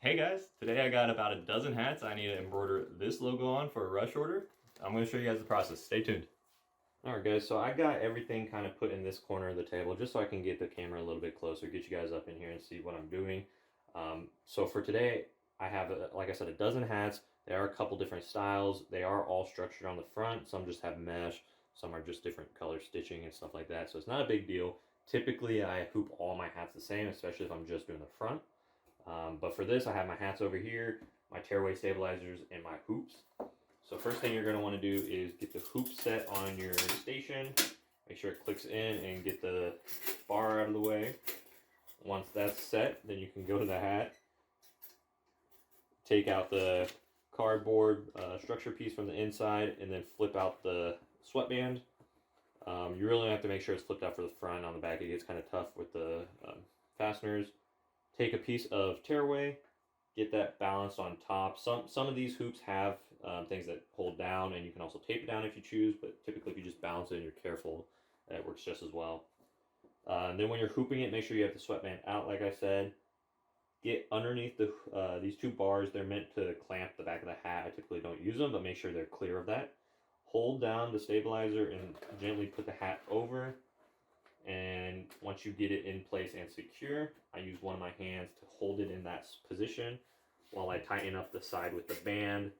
Hey guys, today I got about a dozen hats I need to embroider this logo on for a rush order. I'm going to show you guys the process. Stay tuned. Alright guys, so I got everything kind of put in this corner of the table just so I can get the camera a little bit closer, get you guys up in here and see what I'm doing. So for today, I have, like I said, a dozen hats. There are a couple different styles. They are all structured on the front. Some just have mesh, some are just different color stitching and stuff like that. So it's not a big deal. Typically, I hoop all my hats the same, especially if I'm just doing the front. But for this, I have my hats over here, my tearaway stabilizers, and my hoops. So first thing you're going to want to do is get the hoop set on your station. Make sure it clicks in and get the bar out of the way. Once that's set, then you can go to the hat, take out the cardboard structure piece from the inside, and then flip out the sweatband. You really have to make sure it's flipped out for the front. On the back, it gets kind of tough with the fasteners. Take a piece of tearaway, get that balanced on top. Some of these hoops have things that hold down, and you can also tape it down if you choose, but typically if you just balance it and you're careful, that works just as well. And then when you're hooping it, make sure you have the sweatband out, like I said. Get underneath the these two bars. They're meant to clamp the back of the hat. I typically don't use them, but make sure they're clear of that. Hold down the stabilizer and gently put the hat over. And once you get it in place and secure, I use one of my hands to hold it in that position while I tighten up the side with the band.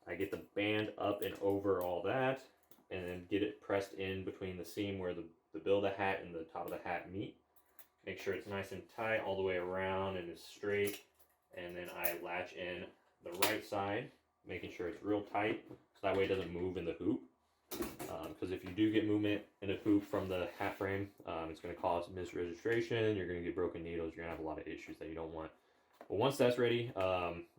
I get the band up and over all that, and then get it pressed in between the seam where the bill of the hat and the top of the hat meet. Make sure it's nice and tight all the way around and is straight, and then I latch in the right side, making sure it's real tight so that way it doesn't move in the hoop. Because if you do get movement in a hoop from the hat frame, it's going to cause misregistration. You're going to get broken needles. You're going to have a lot of issues that you don't want. But once that's ready,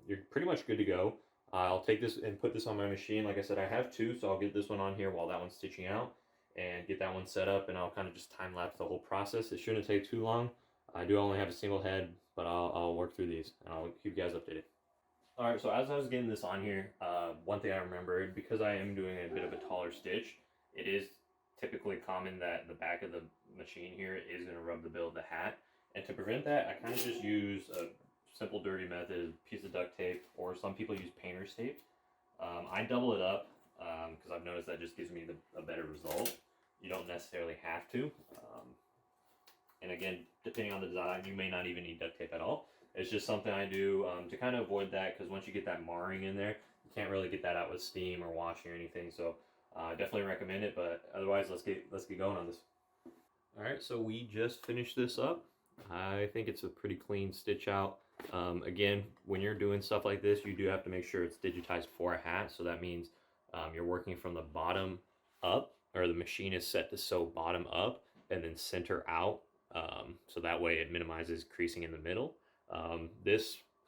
you're pretty much good to go. I'll take this and put this on my machine. Like I said, I have two, so I'll get this one on here while that one's stitching out and get that one set up, and I'll kind of just time-lapse the whole process. It shouldn't take too long. I do only have a single head, but I'll work through these, and I'll keep you guys updated. Alright, so as I was getting this on here, one thing I remembered, because I am doing a bit of a taller stitch, it is typically common that the back of the machine here is going to rub the bill of the hat. And to prevent that, I kind of just use a simple dirty method, piece of duct tape, or some people use painter's tape. I double it up because I've noticed that just gives me a better result. You don't necessarily have to. And again, depending on the design, you may not even need duct tape at all. It's just something I do to kind of avoid that, because once you get that marring in there, you can't really get that out with steam or washing or anything. So definitely recommend it, but otherwise let's get going on this. Alright, so we just finished this up. I think it's a pretty clean stitch out. Again, when you're doing stuff like this, you do have to make sure it's digitized for a hat. So that means you're working from the bottom up, or the machine is set to sew bottom up and then center out. So that way it minimizes creasing in the middle.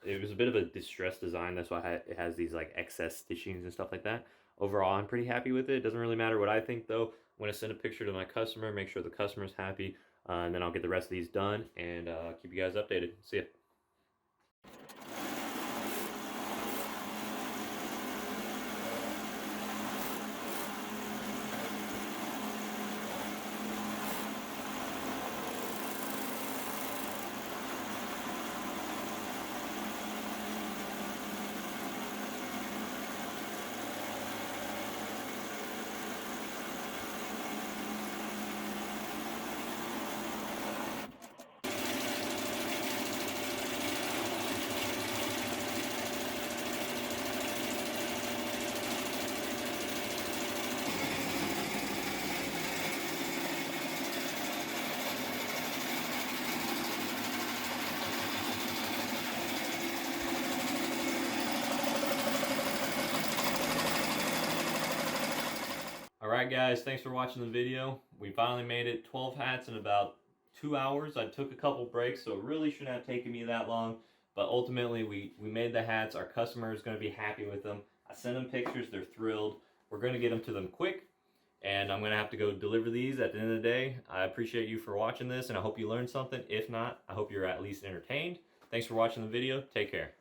It was a bit of a distressed design. That's why it has these like excess stitchings and stuff like that. Overall, I'm pretty happy with it. It doesn't really matter what I think though. I'm going to send a picture to my customer, make sure the customer's happy, and then I'll get the rest of these done and keep you guys updated. See ya. Alright guys, thanks for watching the video. We finally made it 12 hats in about 2 hours. I took a couple breaks, so it really shouldn't have taken me that long. But ultimately, we made the hats. Our customer is going to be happy with them. I sent them pictures. They're thrilled. We're going to get them to them quick. And I'm going to have to go deliver these at the end of the day. I appreciate you for watching this, and I hope you learned something. If not, I hope you're at least entertained. Thanks for watching the video. Take care.